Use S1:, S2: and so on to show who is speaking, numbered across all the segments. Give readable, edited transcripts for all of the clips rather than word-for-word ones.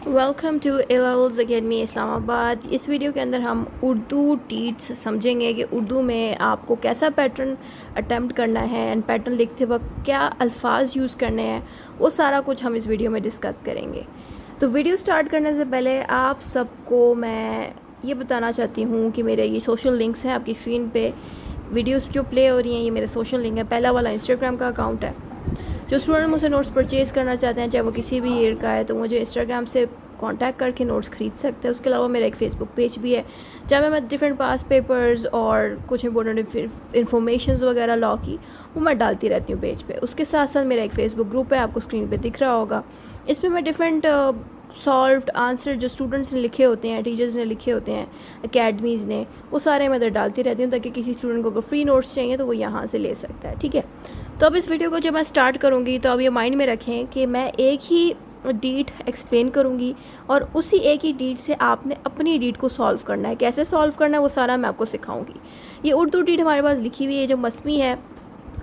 S1: Welcome to A levels academy Islamabad. इस video के अंदर हम उर्दू टीट्स समझेंगे कि उर्दू में आपको कैसा पैटर्न अटेम्प्ट करना है एंड पैटर्न लिखते वक्त क्या अल्फाज यूज़ करने हैं, वो सारा कुछ हम इस वीडियो में डिस्कस करेंगे। तो वीडियो स्टार्ट करने से पहले आप सबको मैं ये बताना चाहती हूँ कि मेरे ये सोशल लिंक्स हैं आपकी स्क्रीन पे। वीडियोस जो प्ले हो रही हैं ये मेरे सोशल लिंक है। पहला वाला इंस्टाग्राम का अकाउंट है। जो स्टूडेंट मुझसे नोट्स परचेज़ करना चाहते हैं चाहे वो किसी भी ईयर का है तो मुझे इंस्टाग्राम से कांटेक्ट करके नोट्स ख़रीद सकते हैं। उसके अलावा मेरा एक फ़ेसबुक पेज भी है जहाँ मैं डिफरेंट पास पेपर्स और कुछ इंपॉर्टेंट इन्फॉर्मेशंस वगैरह लॉ की वो मैं डालती रहती हूँ पेज पे। उसके साथ साथ मेरा एक फ़ेसबुक ग्रुप है, आपको स्क्रीन पे दिख रहा होगा। इस पर मैं डिफरेंट सॉल्व्ड आंसर जो स्टूडेंट्स ने लिखे होते हैं, टीचर्स ने लिखे होते हैं, अकेडमीज़ ने, वो सारे मैं इधर डालती रहती हूँ ताकि किसी स्टूडेंट को अगर फ्री नोट्स चाहिए तो वो यहाँ से ले सकता है। ठीक है, तो अब इस वीडियो को जब मैं स्टार्ट करूँगी तो अब ये माइंड में रखें कि मैं एक ही डीट एक्सप्लेन करूँगी और उसी एक ही डीट से आपने अपनी डीट को सॉल्व करना है। कैसे सॉल्व करना है वो सारा मैं आपको सिखाऊंगी। ये उर्दू डीट हमारे पास लिखी हुई है जो मस्मी है।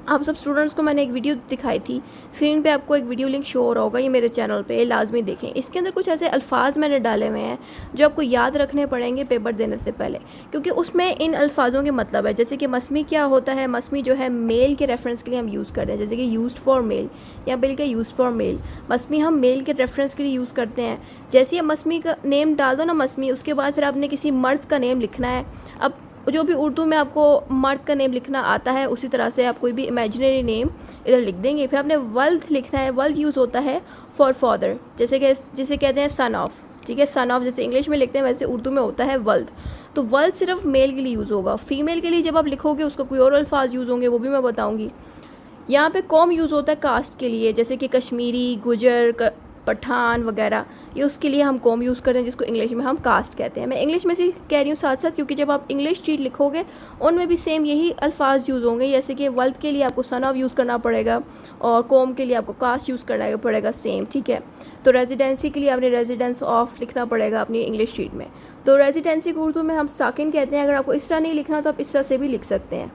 S1: आप सब स्टूडेंट्स को मैंने एक वीडियो दिखाई थी, स्क्रीन पे आपको एक वीडियो लिंक शो हो रहा होगा, ये मेरे चैनल पे लाजमी देखें। इसके अंदर कुछ ऐसे अल्फाज मैंने डाले हुए हैं जो आपको याद रखने पड़ेंगे पेपर देने से पहले, क्योंकि उसमें इन अल्फाजों के मतलब है। जैसे कि मस्मी क्या होता है, मस्मी जो है मेल के रेफरेंस के लिए हम यूज़ करते हैं, जैसे कि यूज्ड फॉर मेल या बिल के यूज्ड फॉर मेल। मस्मी हम मेल के रेफरेंस के लिए यूज़ करते हैं। जैसे ये मस्मी का नेम डाल दो ना मस्मी, उसके बाद फिर आपने किसी मर्द का नेम लिखना है। अब जो भी उर्दू में आपको मर्द का नेम लिखना आता है उसी तरह से आप कोई भी इमेजिनरी नेम इधर लिख देंगे। फिर आपने वल्द लिखना है। वल्द यूज़ होता है फॉर फादर, जिसे कहते हैं सन ऑफ। ठीक है, सन ऑफ जैसे इंग्लिश में लिखते हैं वैसे उर्दू में होता है वल्द। तो वल्द सिर्फ मेल के लिए यूज़ होगा। फीमेल के लिए जब आप लिखोगे उसका कोई और अल्फाज यूज़ होंगे, वो भी मैं बताऊँगी। यहाँ पे कौम यूज़ होता है कास्ट के लिए, जैसे कि कश्मीरी, गुजर, पठान वगैरह, ये उसके लिए हम कौम यूज़ करते हैं जिसको इंग्लिश में हम कास्ट कहते हैं। मैं इंग्लिश में से कह रही हूँ साथ साथ, क्योंकि जब आप इंग्लिश शीट लिखोगे उनमें भी सेम यही अल्फाज यूज़ होंगे। जैसे कि वल्द के लिए आपको सन ऑफ यूज़ करना पड़ेगा और कौम के लिए आपको कास्ट यूज़ करना पड़ेगा सेम। ठीक है, तो रेजिडेंसी के लिए आपने रेजिडेंस ऑफ लिखना पड़ेगा अपनी इंग्लिश शीट में। तो रेजिडेंसी को उर्दू में हम साकिन कहते हैं। अगर आपको इस तरह नहीं लिखना तो आप इस तरह से भी लिख सकते हैं।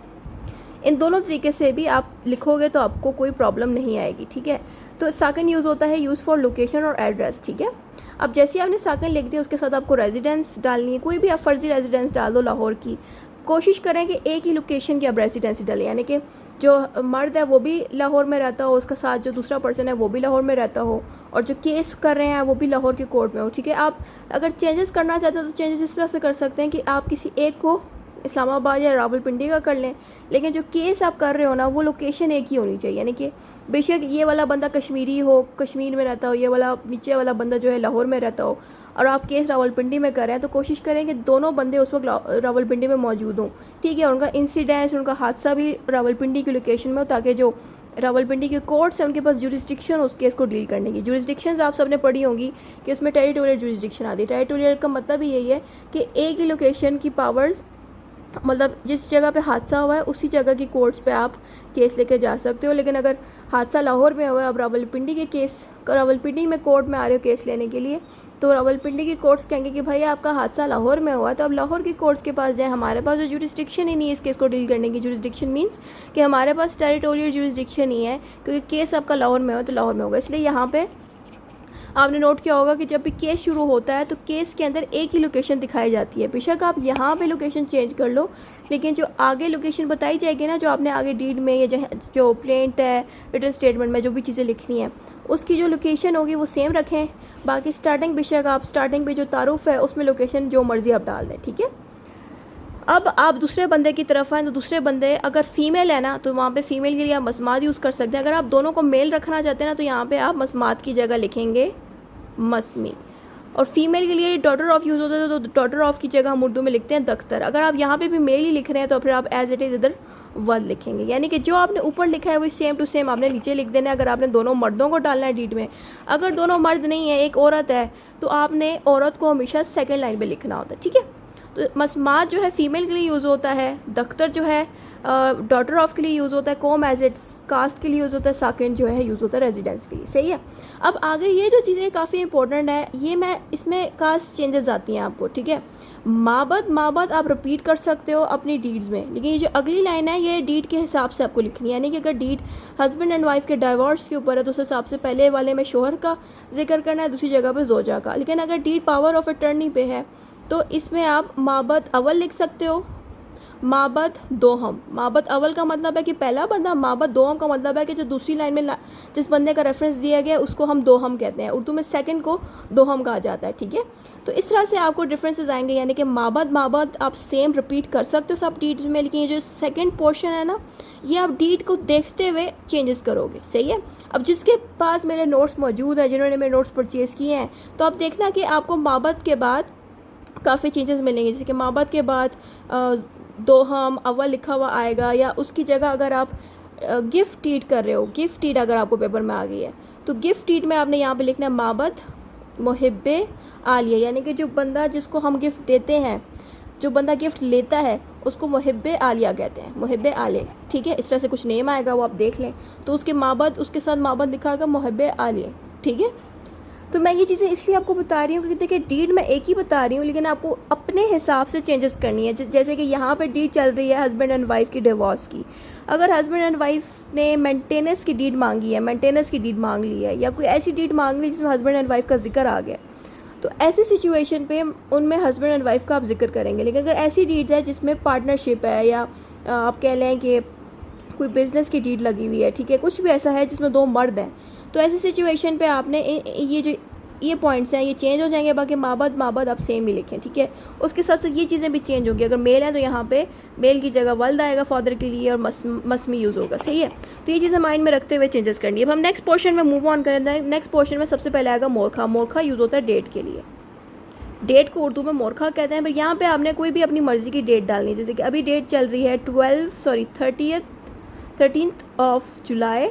S1: इन दोनों तरीके से भी आप लिखोगे तो आपको कोई प्रॉब्लम नहीं आएगी। ठीक है, तो साकिन यूज़ होता है यूज़ फॉर लोकेशन और एड्रेस। ठीक है, अब जैसे ही आपने साकिन लिख दिया उसके साथ आपको रेजिडेंस डालनी है। कोई भी आप फर्जी रेजिडेंस डाल दो लाहौर की। कोशिश करें कि एक ही लोकेशन की आप रेजिडेंसी डालें, यानी कि जो मर्द है वो भी लाहौर में रहता हो, उसका साथ जो दूसरा पर्सन है वो भी लाहौर में रहता हो, और जो केस कर रहे हैं वो भी लाहौर के कोर्ट में हो। ठीक है, आप अगर चेंजेस करना चाहते हो तो चेंजेस इस तरह से कर सकते हैं कि आप किसी एक को इस्लामाबाद या रावलपिंडी का कर लें, लेकिन जो केस आप कर रहे हो ना वो लोकेशन एक ही होनी चाहिए। यानी कि बेशक ये वाला बंदा कश्मीरी हो, कश्मीर में रहता हो, ये वाला नीचे वाला बंदा जो है लाहौर में रहता हो, और आप केस रावलपिंडी में कर रहे हैं, तो कोशिश करें कि दोनों बंदे उस वक्त रावलपिंडी में मौजूद हों। ठीक है, उनका इंसिडेंट, उनका हादसा भी रावलपिंडी की लोकेशन में हो, ताकि जो रावलपिंडी के कोर्ट्स हैं उनके पास जुरिस्डिक्शन उस केस को डील करने की। जुरिस्डिक्शंस आप सबने पढ़ी होंगी कि उसमें टेरिटोरियल जुरिस्डिक्शन आती है। टेरिटोरियल का मतलब ही यही है कि एक ही लोकेशन की पावर्स, मतलब जिस जगह पे हादसा हुआ है उसी जगह की कोर्ट्स पे आप केस लेके जा सकते हो। लेकिन अगर हादसा लाहौर में हुआ है, अब रावलपिंडी में कोर्ट में आ रहे हो केस लेने के लिए, तो रावलपिंडी की कोर्ट्स कहेंगे कि भाई आपका हादसा लाहौर में हुआ है तो अब लाहौर की कोर्ट्स के पास जाए। हमारे पास जो जुरिस्डिक्शन ही नहीं है इस केस को डील करने की। जुरिस्डिक्शन मीन्स कि हमारे पास टेरिटोरियल जुरिस्डिक्शन ही है, क्योंकि केस आपका लाहौर में हो तो लाहौर में होगा। इसलिए यहाँ पे आपने नोट किया होगा कि जब भी केस शुरू होता है तो केस के अंदर एक ही लोकेशन दिखाई जाती है। बेशक आप यहाँ पे लोकेशन चेंज कर लो, लेकिन जो आगे लोकेशन बताई जाएगी ना, जो आपने आगे डीड में या जो प्लेंट है, रिटन स्टेटमेंट में जो भी चीज़ें लिखनी है, उसकी जो लोकेशन होगी वो सेम रखें। बाकी स्टार्टिंग बेशक आप स्टार्टिंग पे जो तारुफ है उसमें लोकेशन जो मर्ज़ी आप डाल दें। ठीक है, अब आप दूसरे बंदे की तरफ आएँ तो दूसरे बंदे अगर फीमेल है ना तो वहाँ पे फीमेल के लिए आप मस्मात यूज़ कर सकते हैं। अगर आप दोनों को मेल रखना चाहते हैं ना तो यहाँ पे आप मस्मात की जगह लिखेंगे मस्मी, और फीमेल के लिए डॉटर ऑफ यूज़ होता है तो डॉटर ऑफ की जगह हम उर्दू में लिखते हैं दख्तर। अगर आप यहाँ पे भी मेल ही लिख रहे हैं तो फिर आप एज इट इज़ इधर वल्द लिखेंगे, यानी कि जो आपने ऊपर लिखा है वो सेम टू सेम आपने नीचे लिख देना है। अगर आपने दोनों मर्दों को डालना है डीड में, अगर दोनों मर्द नहीं है एक औरत है तो आपने औरत को हमेशा सेकेंड लाइन पर लिखना होता है। ठीक है, तो मस्मात जो है फीमेल के लिए यूज़ होता है, दख्तर जो है डॉटर ऑफ के लिए यूज़ होता है, कॉम एज इट्स कास्ट के लिए यूज़ होता है, साकिन जो है यूज़ होता है रेजिडेंस के लिए। सही है। अब आगे ये जो चीज़ें काफ़ी इंपॉर्टेंट है, ये मैं इसमें कास्ट चेंजेस आती हैं आपको, ठीक है। माबद आप रिपीट कर सकते हो अपनी डीड्स में, लेकिन ये जो अगली लाइन है ये डीड के हिसाब से आपको लिखनी है। यानी कि अगर डीड हस्बैंड एंड वाइफ के डाइवोर्स के ऊपर है तो उस हिसाब से पहले वाले में शोहर का जिक्र करना है, दूसरी जगह पे जोजा का। लेकिन अगर डीड पावर ऑफ अटर्नी पे है तो इसमें आप माबद अव्वल लिख सकते हो, माबद दोहम। माबद अव्वल का मतलब है कि पहला बंदा, माबद दोहम का मतलब है कि जो दूसरी लाइन में जिस बंदे का रेफरेंस दिया गया है उसको हम दोहम कहते हैं। उर्दू में सेकंड को दोहम कहा जाता है, ठीक है। तो इस तरह से आपको डिफरेंसेस आएंगे, यानी कि माबद आप सेम रिपीट कर सकते हो सब डीड्स में, लेकिन ये जो सेकंड पोर्शन है ना, ये आप डीड को देखते हुए चेंजेस करोगे। सही है। अब जिसके पास मेरे नोट्स मौजूद हैं, जिन्होंने मेरे नोट्स परचेज़ किए हैं, तो आप देखना कि आपको माबद के बाद काफ़ी चेंजेस मिलेंगे। जैसे कि माबद के बाद दोहम अव्वल लिखा हुआ आएगा, या उसकी जगह अगर आप गिफ्ट डीड कर रहे हो, गिफ्ट डीड अगर आपको पेपर में आ गई है तो गिफ्ट डीड में आपने यहाँ पे लिखना है माबद मुहिब्बे आलिया, यानी कि जो बंदा जिसको हम गिफ्ट देते हैं, जो बंदा गिफ्ट लेता है उसको मुहिब्बे आलिया कहते हैं, मुहिब्बे आले, ठीक है। इस तरह से कुछ नेम आएगा, वो आप देख लें। तो उसके माबद, उसके साथ माबद लिखा होगा मुहिब्बे आलिया, ठीक है। तो मैं ये चीज़ें इसलिए आपको बता रही हूँ क्योंकि देखिए डीड मैं एक ही बता रही हूँ, लेकिन आपको अपने हिसाब से चेंजेस करनी है। जैसे कि यहाँ पे डीड चल रही है हस्बैंड एंड वाइफ की डिवोर्स की, अगर हस्बैंड एंड वाइफ ने मेंटेनेंस की डीड मांगी है, मेंटेनेंस की डीड मांग ली है, या कोई ऐसी डीड मांग ली जिसमें हस्बैंड एंड वाइफ का जिक्र आ गया, तो ऐसी सिचुएशन पे उनमें हस्बैंड एंड वाइफ का आप जिक्र करेंगे। लेकिन अगर ऐसी डीड्स है जिसमें पार्टनरशिप है, या आप कह लें कि कोई बिज़नेस की डीड लगी हुई है, ठीक है, कुछ भी ऐसा है जिसमें दो मर्द हैं, तो ऐसी सिचुएशन पे आपने ये जो ये पॉइंट्स हैं ये चेंज हो जाएंगे। बाकी माबद आप सेम ही लिखें, ठीक है। उसके साथ साथ ये चीज़ें भी चेंज होंगी। अगर मेल है तो यहाँ पे मेल की जगह वल्द आएगा फादर के लिए, और मस्मी यूज़ होगा। सही है। तो ये चीज़ें माइंड में रखते हुए चेंजेस करनी है। अब हम नेक्स्ट पोर्शन में मूव ऑन करें। नेक्स्ट पोर्शन में सबसे पहले आएगा मोरखा। मोरखा यूज़ होता है डेट के लिए। डेट को उर्दू में मोरखा कहते हैं। पर यहाँ पे आपने कोई भी अपनी मर्ज़ी की डेट डालनी है। जैसे कि अभी डेट चल रही है 13th ऑफ जुलाई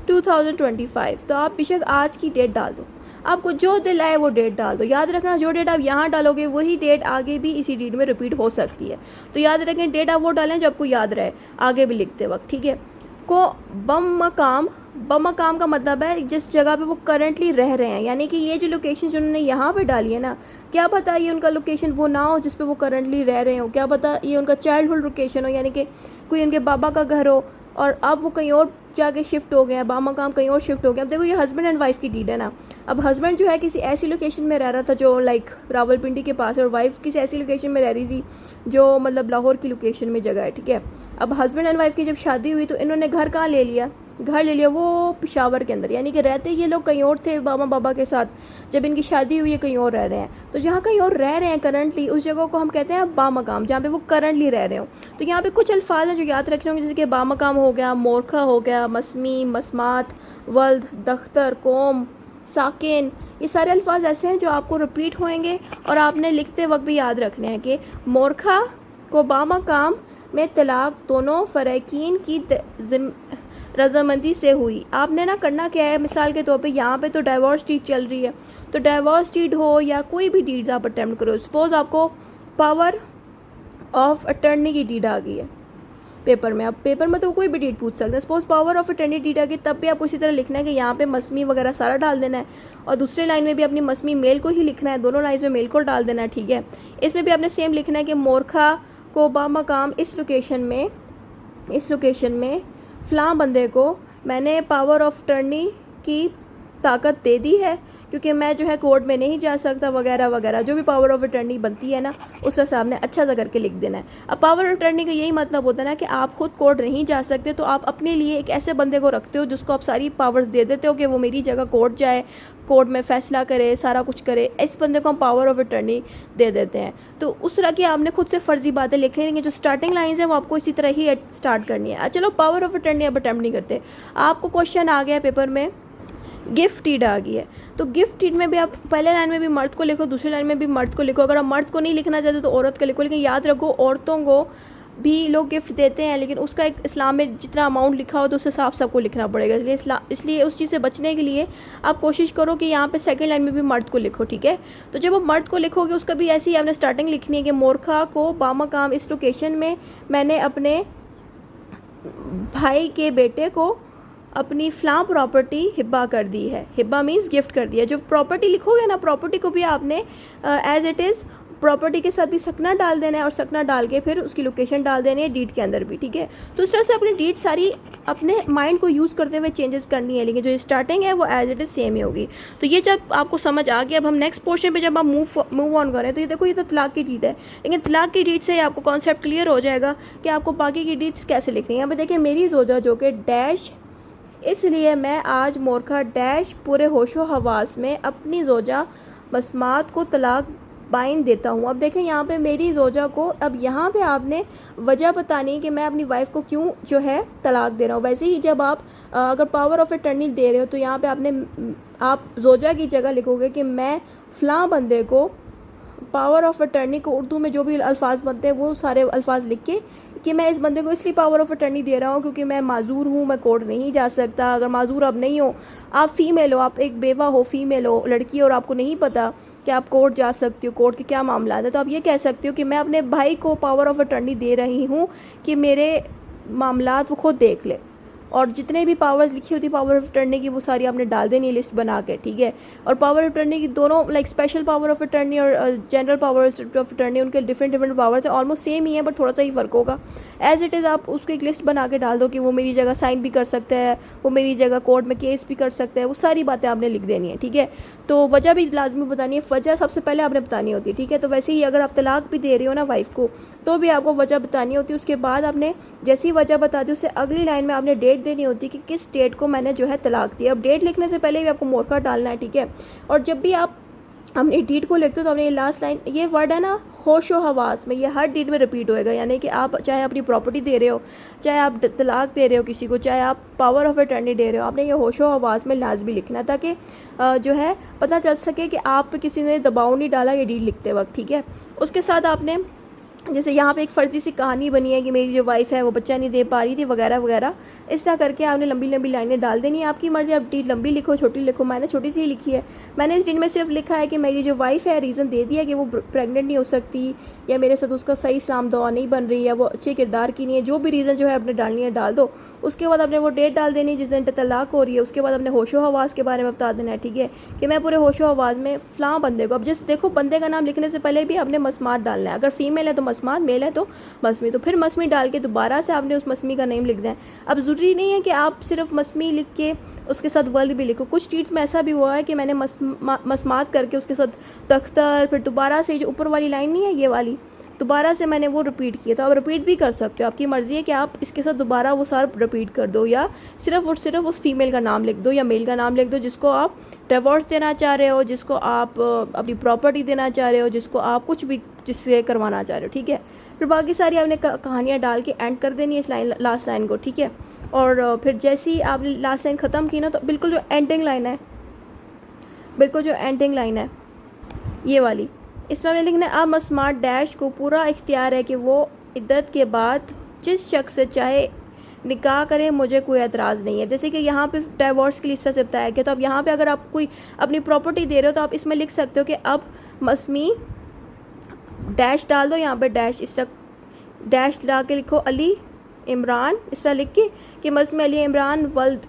S1: 2025, तो आप बेशक आज की डेट डाल दो, आपको जो दिल आए वो डेट डाल दो। याद रखना जो डेट आप यहाँ डालोगे वही डेट आगे भी इसी डेट में रिपीट हो सकती है, तो याद रखें डेट आप वो डालें जो आपको याद रहे आगे भी लिखते वक्त, ठीक है। को बम मकाम का मतलब है जिस जगह पे वो करंटली रह रहे हैं, यानी कि ये जो लोकेशन जो उन्होंने यहाँ पे डाली है ना, क्या पता ये उनका लोकेशन वो ना हो जिस पे वो करंटली रह रहे हो, क्या पता ये उनका चाइल्डहुड लोकेशन हो, यानी कि कोई उनके बाबा का घर हो और अब वो कहीं और जाके शिफ्ट हो गए हैं, बामकाम कहीं और शिफ्ट हो गया। अब देखो ये हस्बैंड एंड वाइफ की डीड है ना। अब हस्बैंड जो है किसी ऐसी लोकेशन में रह रहा था जो लाइक रावलपिंडी के पास है, और वाइफ किसी ऐसी लोकेशन में रह रही थी जो मतलब लाहौर की लोकेशन में जगह है, ठीक है। अब हस्बैंड एंड वाइफ की जब शादी हुई तो इन्होंने घर कहाँ ले लिया, घर ले लिया वो पेशावर के अंदर, यानी कि रहते ये लोग कहीं और थे मामा बाबा के साथ, जब इनकी शादी हुई है कहीं और रह रहे हैं। तो जहाँ कहीं और रह रहे हैं करंटली, उस जगह को हम कहते हैं बामकाम, जहाँ पे वो करंटली रह रहे हो। तो यहाँ पे कुछ अल्फाज हैं जो याद रखने होंगे, जैसे कि बामकाम हो गया, मोरखा हो गया, मस्मी, मस्मात, वल्द, दख्तर, कोम, साकिन, ये सारे अल्फाज ऐसे हैं जो आपको रिपीट होंगे और आपने लिखते वक्त भी याद रखने हैं कि मोरखा को बामकाम में तलाक दोनों फ़रैकीन की रजामंदी से हुई। आपने ना करना क्या है, मिसाल के तौर पे यहाँ पे तो डाइवोर्स डीड चल रही है, तो डाइवोर्स डीड हो या कोई भी डीड्स आप अटेम्प्ट करो, सपोज़ आपको पावर ऑफ अटर्नी की डीड आ गई है पेपर में, अब पेपर में तो कोई भी डीड पूछ सकते हैं, suppose power of attorney deed आ गई, तब भी आपको इसी तरह लिखना है कि यहाँ पे मस्मी वगैरह सारा डाल देना है, और दूसरे लाइन में भी अपनी मस्मी मेल को ही लिखना है, दोनों लाइन में मेल को डाल देना है, ठीक है। इसमें भी आपने सेम लिखना है कि मोरखा को बामकाम इस लोकेशन में फ़लाँ बंदे को मैंने पावर ऑफ टर्नी की ताकत दे दी है, क्योंकि मैं जो है कोर्ट में नहीं जा सकता वगैरह वगैरह, जो भी पावर ऑफ अटर्नी बनती है ना उस हिसाब ने अच्छा सा करके लिख देना है। अब पावर ऑफ अटर्नी का यही मतलब होता है ना कि आप खुद कोर्ट नहीं जा सकते, तो आप अपने लिए एक ऐसे बंदे को रखते हो जिसको आप सारी पावर्स दे देते हो कि वो मेरी जगह कोर्ट जाए, कोर्ट में फ़ैसला करे, सारा कुछ करे, इस बंदे को हम पावर ऑफ अटर्नी दे देते हैं। तो उस तरह की आपने खुद से फ़र्जी बातें लिख लेंगे, जो स्टार्टिंग लाइन्स है वो आपको इसी तरह ही स्टार्ट करनी है। चलो पावर ऑफ अटर्नी अब अटैम्प्ट नहीं करते, आपको क्वेश्चन आ गया पेपर में, गिफ्ट डीड आ गई है, तो गिफ्ट डीड में भी आप पहले लाइन में भी मर्द को लिखो, दूसरी लाइन में भी मर्द को लिखो। अगर आप मर्द को नहीं लिखना चाहते तो औरत को लिखो, लेकिन याद रखो औरतों को भी लोग गिफ्ट देते हैं, लेकिन उसका एक इस्लाम में जितना अमाउंट लिखा हो तो उस हिसाब से आपको लिखना पड़ेगा। इसलिए उस चीज़ से बचने के लिए आप कोशिश करो कि यहाँ पे सेकंड लाइन में भी मर्द को लिखो, ठीक है। तो जब आप मर्द को लिखोगे उसका भी ऐसे ही आपने स्टार्टिंग लिखनी है कि मोरखा को बामकाम इस लोकेशन में मैंने अपने भाई के बेटे को अपनी फ़लाँ प्रॉपर्टी हिब्बा कर दी है। हिब्बा मीन्स गिफ्ट कर दिया। जो प्रॉपर्टी लिखोगे ना, प्रॉपर्टी को भी आपने एज इट इज़ प्रॉपर्टी के साथ भी सकना डाल देना है, और सकना डाल के फिर उसकी लोकेशन डाल देनी है डीड के अंदर भी, ठीक है। तो इस तरह से अपनी डीड सारी अपने माइंड को यूज़ करते हुए चेंजेस करनी है, लेकिन जो स्टार्टिंग है वो एज इट इज़ सेम ही होगी। तो ये जब आपको समझ आ गया, अब हम नेक्स्ट पोर्शन पे जब आप मूव ऑन करें, तो ये देखो, ये तो तलाक की डीड है, लेकिन तलाक की डीड से आपको कॉन्सेप्ट क्लियर हो जाएगा कि आपको बाकी की डीड्स कैसे लिखनी है। यहाँ पे देखिए, मेरी जोजा जो कि डैश, इसलिए मैं आज मोरखा डैश पूरे होशो हवास में अपनी जोजा मस्मात को तलाक बाइन देता हूँ। अब देखें यहाँ पे मेरी जोजा को, अब यहाँ पे आपने वजह बतानी है कि मैं अपनी वाइफ को क्यों जो है तलाक दे रहा हूँ। वैसे ही जब आप अगर पावर ऑफ अटर्नी दे रहे हो, तो यहाँ पे आप जोजा की जगह लिखोगे कि मैं फ़लाँ बंदे को पावर ऑफ अटर्नी को, उर्दू में जो भी अल्फाज बनते हैं वो सारे अल्फाज लिख के, कि मैं इस बंदे को इसलिए पावर ऑफ अटर्नी दे रहा हूँ क्योंकि मैं माजूर हूँ, मैं कोर्ट नहीं जा सकता। अगर माजूर अब नहीं हो, आप फ़ीमेल हो, आप एक बेवा हो, फ़ीमेल हो, लड़की, और आपको नहीं पता कि आप कोर्ट जा सकती हो, कोर्ट के क्या मामला है, तो आप ये कह सकते हो कि मैं अपने भाई को पावर ऑफ अटर्नी दे रही हूँ कि मेरे मामलात वो खुद देख ले। और जितने भी पावर्स लिखी होती पावर ऑफ अटर्नी की, वो सारी आपने डाल देनी है लिस्ट बना के, ठीक है। और पावर ऑफ अटर्नी की दोनों, like special power of attorney और जनरल पावर ऑफ अटर्नी, उनके डिफरेंट पावर्स हैं, ऑलमोस्ट सेम ही है, बट थोड़ा सा ही फ़र्क होगा। एज इट इज़ आप उसको एक लिस्ट बना के डाल दो कि वो मेरी जगह साइन भी कर सकता है, वो मेरी जगह कोर्ट में केस भी कर सकता है, वो सारी बातें आपने लिख देनी है, ठीक है। तो वजह भी लाजमी बतानी है, वजह सबसे पहले आपने बतानी होती है, ठीक है। तो वैसे ही अगर आप तलाक भी दे रहे हो ना वाइफ को, तो भी आपको वजह बतानी होती है। उसके बाद आपने जैसी वजह बता दी, उससे अगली लाइन में आपने डेट देनी होती है कि किस डेट को मैंने जो है तलाक दिया। अब डेट लिखने से पहले भी आपको मोरखा डालना है, ठीक है। और जब भी आप अपनी डीड को लिखते हो, तो अपने ये लास्ट लाइन, ये वर्ड है ना होशो हवास में, ये हर डीड में रिपीट होएगा। यानी कि आप चाहे अपनी प्रॉपर्टी दे रहे हो, चाहे आप तलाक दे रहे हो किसी को, चाहे आप पावर ऑफ अटर्नी दे रहे हो, आपने ये होशो हवास में लाजमी लिखना, ताकि जो है पता चल सके कि आप पे किसी ने दबाव नहीं डाला ये डीड लिखते वक्त, ठीक है। उसके साथ आपने, जैसे यहाँ पे एक फ़र्जी सी कहानी बनी है कि मेरी जो वाइफ़ है वो बच्चा नहीं दे पा रही थी वगैरह वगैरह, इस तरह करके आपने लंबी लंबी लाइनें डाल देनी है। आपकी मर्ज़ी, आप डीड लंबी लिखो, छोटी लिखो। मैंने छोटी सी ही लिखी है। मैंने इस डीड में सिर्फ लिखा है कि मेरी जो वाइफ़ है, रीज़न दे दिया कि वो प्रेग्नेंट नहीं हो सकती, या मेरे साथ उसका सही इस्लाम दवा नहीं बन रही है, वो अच्छे किरदार की नहीं है, जो भी रीज़न जो है अपने डालनी है डाल दो। उसके बाद आपने वो डेट डाल देनी है जिस दिन तलाक हो रही है। उसके बाद अपने होशो हवास के बारे में बता देना है, ठीक है, कि मैं पूरे होशो हवास में फ़लाँ बंदे को, अब जैसे देखो, बंदे का नाम लिखने से पहले भी आपने मस्मात डालना है। अगर फीमेल है तो मस्मात, मेल है तो मस्मी, तो फिर मस्मी डाल के दोबारा से आपने उस मस्मी का नेम लिख दें। अब ज़रूरी नहीं है कि आप सिर्फ मस्मी लिख के उसके साथ वर्ल्ड भी लिखो। कुछ चीज़ में ऐसा भी हुआ है कि मैंने मस्मात करके उसके साथ तख्तर, फिर दोबारा से जो ऊपर वाली लाइन नहीं है ये वाली, दोबारा से मैंने वो रिपीट किया। तो आप रिपीट भी कर सकते हो, आपकी मर्ज़ी है कि आप इसके साथ दोबारा वो सारा रिपीट कर दो, या सिर्फ और सिर्फ उस फीमेल का नाम लिख दो या मेल का नाम लिख दो जिसको आप डिवोर्स देना चाह रहे हो, जिसको आप अपनी प्रॉपर्टी देना चाह रहे हो, जिसको आप कुछ भी जिससे करवाना चाह रहे हो, ठीक है। फिर बाकी सारी आपने कहानियाँ डाल के एंड कर देनी है इस लाइन, लास्ट लाइन को, ठीक है। और फिर जैसे ही आपने लास्ट लाइन ख़त्म की ना, तो बिल्कुल जो एंडिंग लाइन है, बिल्कुल जो एंडिंग लाइन है ये वाली, इसमें हमने लिखना है, अब मस्मात डैश को पूरा इख्तियार है कि वो इद्दत के बाद जिस शख्स से चाहे निकाह करे, मुझे कोई एतराज़ नहीं है। जैसे कि यहाँ पे डिवोर्स की लिस्ट से बताया गया, तो अब यहाँ पे अगर आप कोई अपनी प्रॉपर्टी दे रहे हो, तो आप इसमें लिख सकते हो कि अब मस्मी डैश डाल दो, यहाँ पे डैश, इस तरह डैश ला के लिखो अली इमरान, इस तरह लिख के कि मस्मी अली इमरान वल्द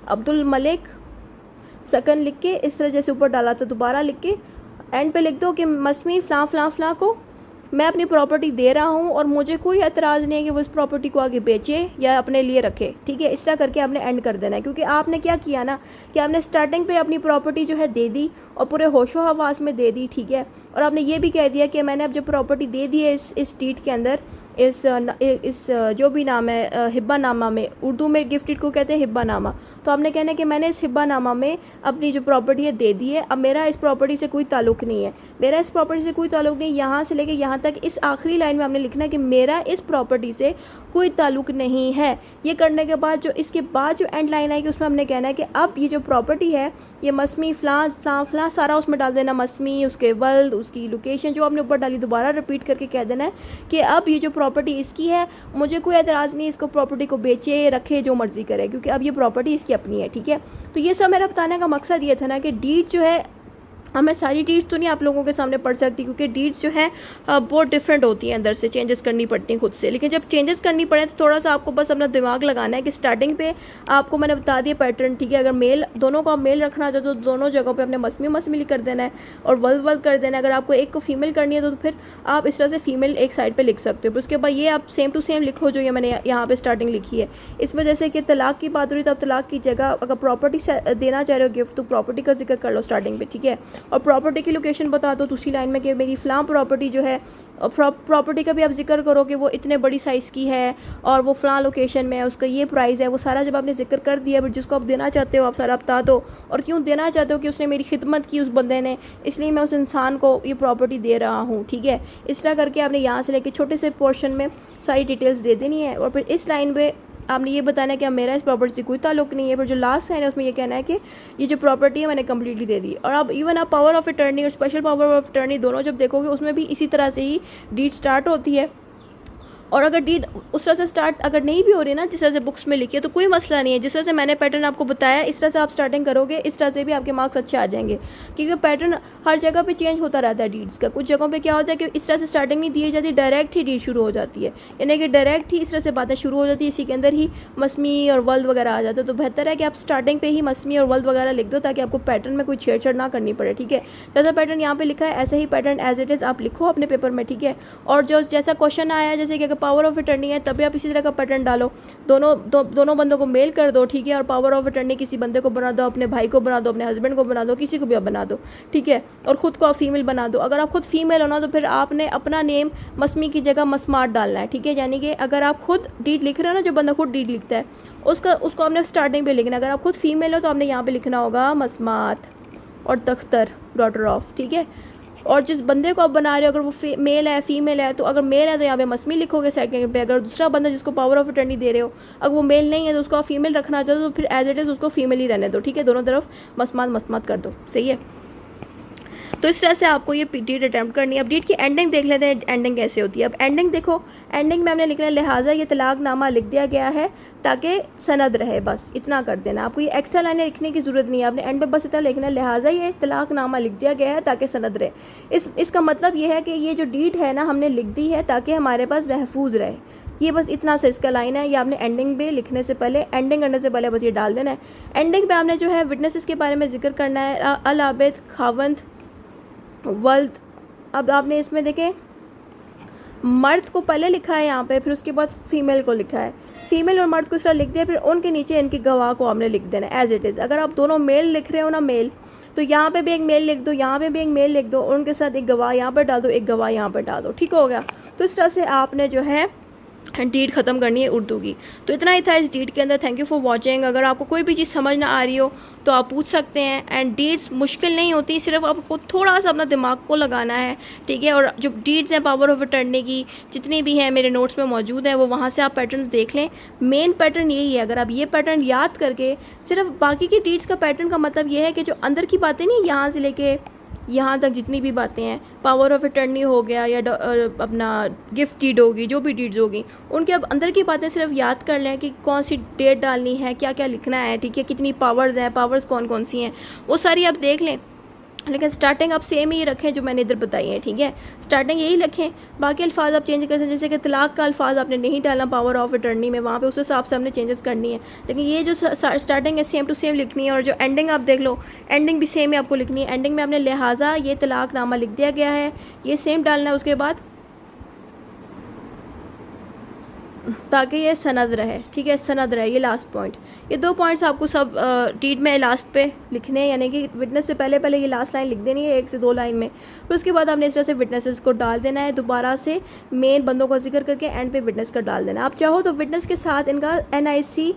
S1: अब्दुल मलिक सकन लिख के, इस तरह जैसे ऊपर डाला था दोबारा लिख के एंड पे लिख दो कि मस्मी फ़लाँ फ़लाँ फ़लाँ को मैं अपनी प्रॉपर्टी दे रहा हूँ और मुझे कोई एतराज़ नहीं है कि वो इस प्रॉपर्टी को आगे बेचे या अपने लिए रखे, ठीक है। इस तरह करके आपने एंड कर देना है, क्योंकि आपने क्या किया ना कि आपने स्टार्टिंग पे अपनी प्रॉपर्टी जो है दे दी और पूरे होशो हवास में दे दी, ठीक है। और आपने ये भी कह दिया कि मैंने अब जब प्रॉपर्टी दे दी है इस डीड के अंदर, इस जो भी नाम है हिब्बा नामा में, उर्दू में गिफ्टेड को कहते हैं हिब्बा नामा, तो आपने कहना है कि मैंने इस हिब्बा नामा में अपनी जो प्रॉपर्टी है दे दी है, अब मेरा इस प्रॉपर्टी से कोई ताल्लुक़ नहीं है, मेरा इस प्रॉपर्टी से कोई ताल्लुक़ नहीं, यहाँ से लेके यहाँ तक इस आखिरी लाइन में आपने लिखना है कि मेरा इस प्रॉपर्टी से कोई ताल्लुक़ नहीं है। ये करने के बाद जो इसके बाद जो एंड लाइन आएगी उसमें हमने कहना है कि अब ये जो प्रॉपर्टी है ये मस्मी फ़लाँ फ़लाँ फ़लाँ सारा उसमें डाल देना, मस्मी, उसके वल्द, उसकी लोकेशन जो आपने ऊपर डाली दोबारा रिपीट करके कह देना है कि अब ये जो प्रॉपर्टी इसकी है, मुझे कोई एतराज़ नहीं, इसको प्रॉपर्टी को बेचे रखे जो मर्ज़ी करे, क्योंकि अब ये प्रॉपर्टी इसकी अपनी है, ठीक है। तो ये सब मेरा बताने का मकसद ये था ना कि डीड जो है अब मैं सारी डीड्स तो नहीं आप लोगों के सामने पढ़ सकती, क्योंकि डीड्स जो है बहुत डिफरेंट होती हैं, अंदर से चेंजेस करनी पड़ती हैं खुद से। लेकिन जब चेंजेस करनी पड़े तो थोड़ा सा आपको बस अपना दिमाग लगाना है कि स्टार्टिंग पे आपको मैंने बता दिया पैटर्न, ठीक है। अगर मेल दोनों को आप मेल रखना चाहते हो तो दोनों जगहों पर अपने मसमी कर देना है और वल्द कर देना है। अगर आपको एक को फीमेल करनी है तो फिर आप इस तरह से फीमेल एक साइड पर लिख सकते हो। फिर उसके बाद ये आप सेम टू सेम लिखो जो ये मैंने यहाँ पर स्टार्टिंग लिखी है। इसमें जैसे कि तलाक की बात हो रही तो आप तलाक की जगह अगर प्रॉपर्टी देना चाह रहे हो गिफ्ट, तो प्रॉपर्टी का जिक्र कर लो स्टार्टिंग पे, ठीक है। और प्रॉपर्टी की लोकेशन बता दो दूसरी लाइन में कि मेरी फ़लाँ प्रॉपर्टी जो है, प्रॉपर्टी का भी आप जिक्र करो कि वो इतने बड़ी साइज़ की है और वो फ़लाँ लोकेशन में है, उसका ये प्राइस है। वो सारा जब आपने जिक्र कर दिया, फिर जिसको आप देना चाहते हो आप सारा बता दो, और क्यों देना चाहते हो कि उसने मेरी खिदमत की उस बंदे ने, इसलिए मैं उस इंसान को ये प्रॉपर्टी दे रहा हूँ, ठीक है। इस तरह करके आपने यहाँ से लेके छोटे से पोर्शन में सारी डिटेल्स दे देनी है। और फिर इस लाइन पे आपने ये बताना है कि अब मेरा इस प्रॉपर्टी से कोई ताल्लुक नहीं है। फिर जो लास्ट लाइन है उसमें ये कहना है कि ये जो प्रॉपर्टी है मैंने कम्प्लीटली दे दी। और अब इवन आप पावर ऑफ अटर्नी और स्पेशल पावर ऑफ अटर्नी दोनों जब देखोगे उसमें भी इसी तरह से ही डीड स्टार्ट होती है। और अगर डीड उस तरह से स्टार्ट अगर नहीं भी हो रही ना जिस तरह से बुक्स में लिखी है तो कोई मसला नहीं है। जिस तरह से मैंने पैटर्न आपको बताया इस तरह से आप स्टार्टिंग करोगे, इस तरह से भी आपके मार्क्स अच्छे आ जाएंगे, क्योंकि पैटर्न हर जगह पे चेंज होता रहता है डीड्स का। कुछ जगहों पे क्या होता है कि इस तरह से स्टार्टिंग नहीं दी जाती, डायरेक्ट ही डीड शुरू हो जाती है, यानी कि डायरेक्ट ही इस तरह से बातें शुरू हो जाती है, इसी के अंदर ही मसमी और वल्द वगैरह आ जाता है। तो बेहतर है कि आप स्टार्टिंग पे ही मसमी और वल्द वगैरह लिख दो ताकि आपको पैटर्न में कोई छेड़छाड़ ना करनी पड़े, ठीक है। जैसा पैटर्न यहाँ पे लिखा है ऐसे ही पैटर्न एज इट इज़ आप लिखो अपने पेपर में, ठीक है। और जो जैसा क्वेश्चन आया है जैसे कि अगर पावर ऑफ अटर्नी है तभी आप इसी तरह का पैटर्न डालो, दोनों बंदों को मेल कर दो, ठीक है। और पावर ऑफ अटर्नी किसी बंदे को बना दो, अपने भाई को बना दो, अपने हस्बैंड को बना दो, किसी को भी आप बना दो, ठीक है। और ख़ुद को आप फीमेल बना दो। अगर आप खुद फीमेल हो ना तो फिर आपने अपना नेम मसमी की जगह मसमात डालना है, ठीक है। यानी कि अगर आप खुद डीड लिख रहे हो ना, जो बंदा खुद डीड लिखता है उसको आपने स्टार्टिंग पे लिखना है। अगर आप खुद फीमेल हो तो आपने यहाँ पे लिखना होगा मसमात और तख्तर डॉटर ऑफ, ठीक है। और जिस बंदे को आप बना रहे हो अगर वो मेल है फीमेल है, तो अगर मेल है तो यहाँ पे मसमी लिखोगे सेकंड पे। अगर दूसरा बंदा जिसको पावर ऑफ अटर्नी दे रहे हो अगर वो मेल नहीं है तो उसको आप फीमेल रखना चाहते हो तो फिर एज इट इज़ उसको फीमेल ही रहने दो, ठीक है। दोनों तरफ मसमात कर दो, सही है। तो इस तरह से आपको ये डीड अटैम्प्ट करनी है। अब डीड की एंडिंग देख लेते हैं, एंडिंग कैसे होती है। अब एंडिंग देखो, एंडिंग में हमने लिखना है लिहाजा ये तलाकनामा लिख दिया गया है ताकि सनद रहे, बस इतना कर देना। आपको ये एक्स्ट्रा लाइनें लिखने की ज़रूरत नहीं है, आपने एंड पे बस इतना लिखना है लिहाजा ये तलाकनामा लिख दिया गया है ताकि सनद रहे। इसका मतलब ये है कि ये जो डीड है ना हमने लिख दी है ताकि हमारे पास महफूज रहे, ये बस इतना सा इसका लाइन है। ये आपने एंडिंग पे लिखने से पहले, एंडिंग करने से पहले बस ये डाल देना है। एंडिंग पे आपने जो है विटनेसेस के बारे में जिक्र करना है, अल आबिद, खावंद, वल्द। अब आपने इसमें देखें मर्द को पहले लिखा है यहाँ पे, फिर उसके बाद फीमेल को लिखा है। फीमेल और मर्द को इस तरह लिख दिया, फिर उनके नीचे इनके गवाह को आपने लिख देना एज इट इज़। अगर आप दोनों मेल लिख रहे हो ना मेल, तो यहाँ पे भी एक मेल लिख दो, यहाँ पे भी एक मेल लिख दो, उनके साथ एक गवाह यहाँ पर डाल दो, एक गवाह यहाँ पर डाल दो, ठीक हो गया। तो इस तरह से आपने जो है डीड ख़त्म करनी है उर्दू की। तो इतना ही था इस डीड के अंदर। Thank you for watching. अगर आपको कोई भी चीज़ समझ ना आ रही हो तो आप पूछ सकते हैं। एंड डीड्स मुश्किल नहीं होती, सिर्फ आपको थोड़ा सा अपना दिमाग को लगाना है, ठीक है। और जो डीड्स हैं पावर ऑफ अटर्नी की जितनी भी हैं मेरे नोट्स में मौजूद हैं, वो वहाँ से आप पैटर्न देख लें। मेन पैटर्न यही है, अगर आप ये पैटर्न याद करके सिर्फ बाकी की डीड्स का पैटर्न का मतलब ये है कि जो अंदर की बातें नहीं यहाँ से लेके यहाँ तक जितनी भी बातें हैं, पावर ऑफ अटर्नी हो गया या अपना गिफ्ट डीड होगी, जो भी डीड्स होगी उनके अब अंदर की बातें सिर्फ याद कर लें कि कौन सी डेट डालनी है, क्या क्या लिखना है, ठीक है। कितनी पावर्स हैं, पावर्स कौन कौन सी हैं, वो सारी आप देख लें। लेकिन स्टार्टिंग आप सेम ही रखें जो मैंने इधर बताई है, ठीक है। स्टार्टिंग यही रखें, बाकी अल्फाज आप चेंज कर सकते हैं। जैसे कि तलाक का अल्फाज आपने नहीं डालना पावर ऑफ अटर्नी में, वहाँ पे उस हिसाब से हमने चेंजेस करनी है। लेकिन ये जो स्टार्टिंग है सेम टू सेम लिखनी है। और जो एंडिंग आप देख लो, एंडिंग भी सेम ही आपको लिखनी है। एंडिंग में आपने लिहाजा ये तलाकनामा लिख दिया गया है, ये सेम डालना है उसके बाद, ताकि ये सनद रहे, ठीक है, सनद रहे। ये लास्ट पॉइंट, ये 2 पॉइंट्स आपको सब डीड में लास्ट पे लिखने हैं, यानी कि विटनेस से पहले पहले ये लास्ट लाइन लिख देनी है 1 से 2 लाइन में। फिर उसके बाद आपने इस तरह से विटनेसेस को डाल देना है, दोबारा से मेन बंदों का जिक्र करके एंड पे विटनेस का डाल देना है। आप चाहो तो विटनेस के साथ इनका NIC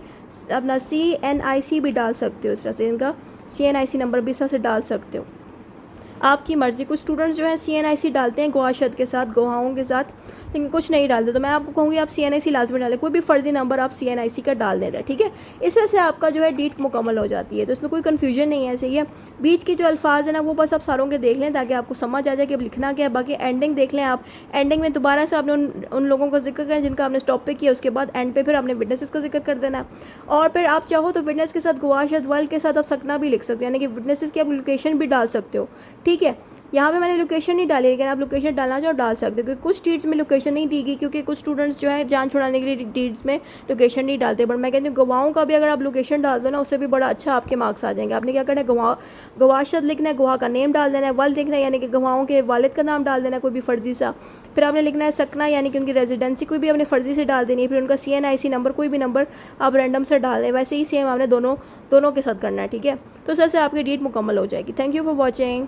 S1: अपना CNIC भी डाल सकते हो, इस तरह से इनका CNIC नंबर भी इस तरह से डाल सकते हो। आपकी मर्ज़ी। कुछ स्टूडेंट्स जो है CNIC डालते हैं गवाह के साथ, गवाहों के साथ, लेकिन कुछ नहीं डालते। तो मैं आपको कहूँगी आप CNIC लाजमी डालें, कोई भी फ़र्ज़ी नंबर आप CNIC का डाल देते हैं, ठीक है। इससे से आपका जो है डीट मुकम्मल हो जाती है, तो इसमें कोई कन्फ्यूजन नहीं है। सही है, बीच के जो अल्फाज है ना वो बस आप सारों के देख लें ताकि आपको समझ आ जाए कि अब लिखना क्या है। बाकी एंडिंग देख लें आप, एंडिंग में दोबारा से आपने उन लोगों का जिक्र करें जिनका आपने स्टॉप पे किया, उसके बाद एंड पे फिर आपने विटनेसेस का जिक्र कर देना है। और फिर आप चाहो तो विटनेस के साथ गवाह शद वल के साथ आप सकना भी लिख सकते हो, यानी कि विटनेसेस की आप लोकेशन भी डाल सकते हो, ठीक है। यहाँ पे मैंने लोकेशन नहीं डाली, लेकिन आप लोकेशन डालना चाहो डाल सकते हो, क्योंकि कुछ टीट्स में लोकेशन नहीं दी गई, क्योंकि कुछ स्टूडेंट्स जो है जान छुड़ाने के लिए टीट्स में लोकेशन नहीं डालते। बट मैं कहती हूँ गवाहों का भी अगर आप लोकेशन डाल दो ना, उससे भी बड़ा अच्छा आपके मार्क्स आ जाएंगे। आपने क्या करना है, गवाशत लिखना है, गवाह का नेम डाल देना है, वल लिखना है यानी कि गवाहों के वालिद का नाम डाल देना है कोई भी फ़र्जी सा। फिर आपने लिखना है सकना, यानी कि उनकी रेजिडेंसी कोई भी आपने फ़र्जी से डाल देनी है। फिर उनका CNIC नंबर, कोई भी नंबर आप रैंडम से डाल दें। वैसे ही सेम आपने दोनों के साथ करना है, ठीक है। तो सर से आपकी डीट मुकम्मल हो जाएगी। Thank you for watching.